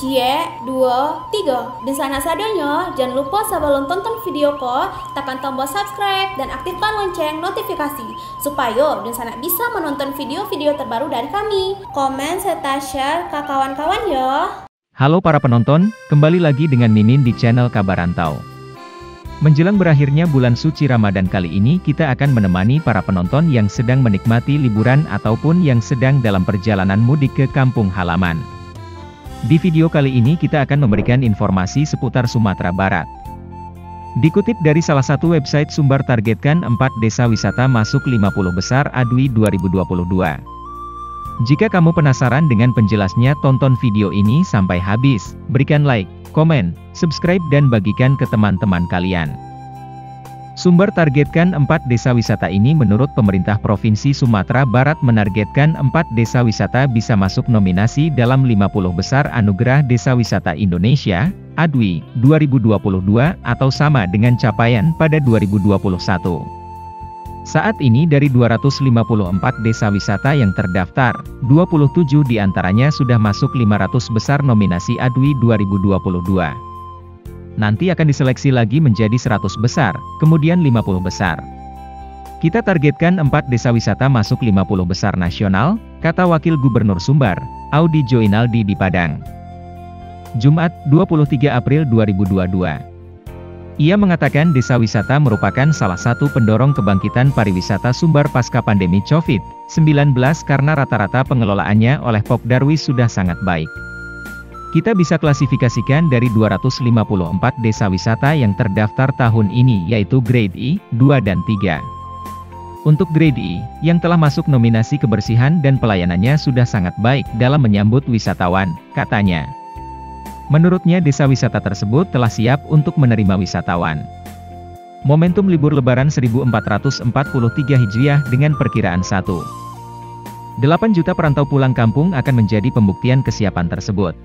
Cie, 2, 3. Dan sana sadanya, jangan lupa sebelum tonton video ko, tekan tombol subscribe dan aktifkan lonceng notifikasi supaya dan sana bisa menonton video-video terbaru dari kami. Komen serta share ke kawan-kawan ya. Halo para penonton, kembali lagi dengan Mimin di channel Kabar Rantau. Menjelang berakhirnya bulan suci Ramadan kali ini, kita akan menemani para penonton yang sedang menikmati liburan ataupun yang sedang dalam perjalanan mudik ke kampung halaman. Di video kali ini kita akan memberikan informasi seputar Sumatera Barat. Dikutip dari salah satu website Sumbar, targetkan 4 desa wisata masuk 50 besar ADWI 2022. Jika kamu penasaran dengan penjelasnya, tonton video ini sampai habis, berikan like, komen, subscribe dan bagikan ke teman-teman kalian. Sumbar targetkan 4 desa wisata ini. Menurut pemerintah Provinsi Sumatera Barat menargetkan 4 desa wisata bisa masuk nominasi dalam 50 besar Anugerah Desa Wisata Indonesia, ADWI, 2022, atau sama dengan capaian pada 2021. Saat ini dari 254 desa wisata yang terdaftar, 27 diantaranya sudah masuk 500 besar nominasi ADWI 2022. Nanti akan diseleksi lagi menjadi 100 besar, kemudian 50 besar. Kita targetkan 4 desa wisata masuk 50 besar nasional, kata Wakil Gubernur Sumbar, Audi Joinaldi di Padang. Jumat, 23 April 2022. Ia mengatakan desa wisata merupakan salah satu pendorong kebangkitan pariwisata Sumbar pasca pandemi COVID-19 karena rata-rata pengelolaannya oleh Pokdarwis sudah sangat baik. Kita bisa klasifikasikan dari 254 desa wisata yang terdaftar tahun ini, yaitu Grade I, 2 dan 3. Untuk Grade I, yang telah masuk nominasi kebersihan dan pelayanannya sudah sangat baik dalam menyambut wisatawan, katanya. Menurutnya desa wisata tersebut telah siap untuk menerima wisatawan. Momentum libur Lebaran 1443 Hijriah dengan perkiraan 1,8 juta perantau pulang kampung akan menjadi pembuktian kesiapan tersebut.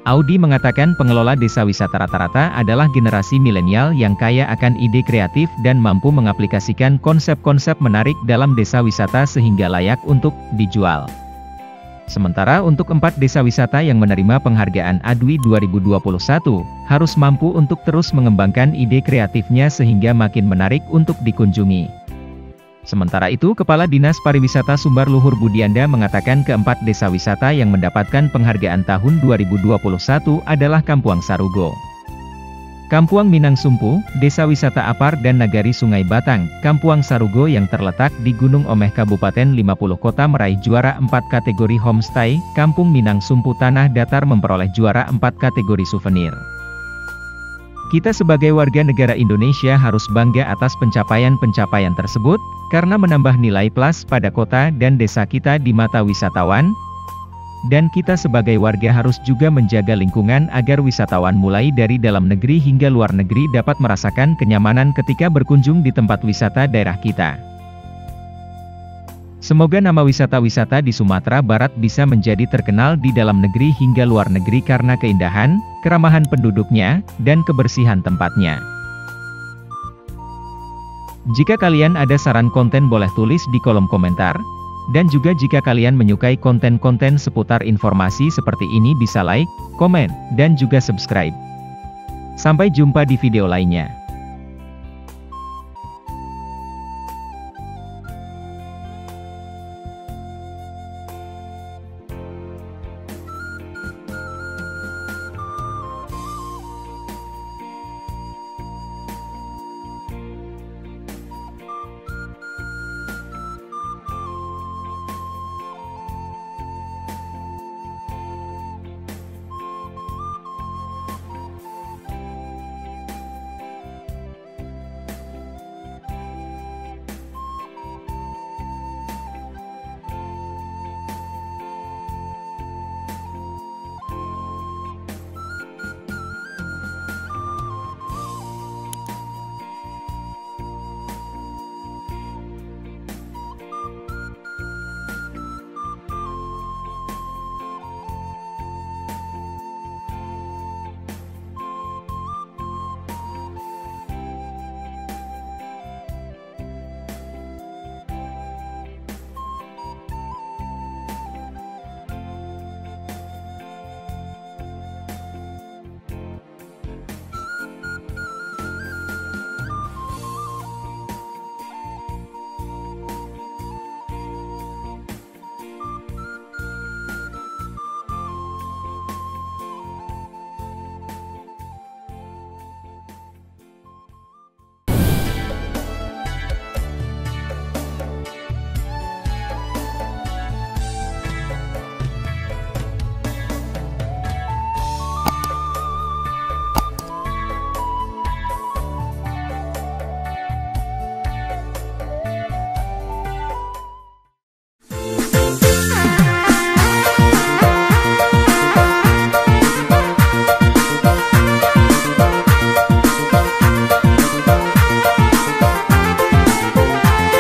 Audi mengatakan pengelola desa wisata rata-rata adalah generasi milenial yang kaya akan ide kreatif dan mampu mengaplikasikan konsep-konsep menarik dalam desa wisata sehingga layak untuk dijual. Sementara untuk 4 desa wisata yang menerima penghargaan ADWI 2021, harus mampu untuk terus mengembangkan ide kreatifnya sehingga makin menarik untuk dikunjungi. Sementara itu, Kepala Dinas Pariwisata Sumbar Luhur Budianda mengatakan keempat desa wisata yang mendapatkan penghargaan tahun 2021 adalah Kampuang Sarugo, Kampuang Minang Sumpu, Desa Wisata Apar dan Nagari Sungai Batang. Kampuang Sarugo yang terletak di Gunung Omeh Kabupaten 50 Kota meraih juara 4 kategori homestay, Kampung Minang Sumpu Tanah Datar memperoleh juara 4 kategori souvenir. Kita sebagai warga negara Indonesia harus bangga atas pencapaian-pencapaian tersebut, karena menambah nilai plus pada kota dan desa kita di mata wisatawan. Dan kita sebagai warga harus juga menjaga lingkungan agar wisatawan mulai dari dalam negeri hingga luar negeri dapat merasakan kenyamanan ketika berkunjung di tempat wisata daerah kita. Semoga nama wisata-wisata di Sumatera Barat bisa menjadi terkenal di dalam negeri hingga luar negeri karena keindahan, keramahan penduduknya, dan kebersihan tempatnya. Jika kalian ada saran konten boleh tulis di kolom komentar. Dan juga jika kalian menyukai konten-konten seputar informasi seperti ini bisa like, komen, dan juga subscribe. Sampai jumpa di video lainnya.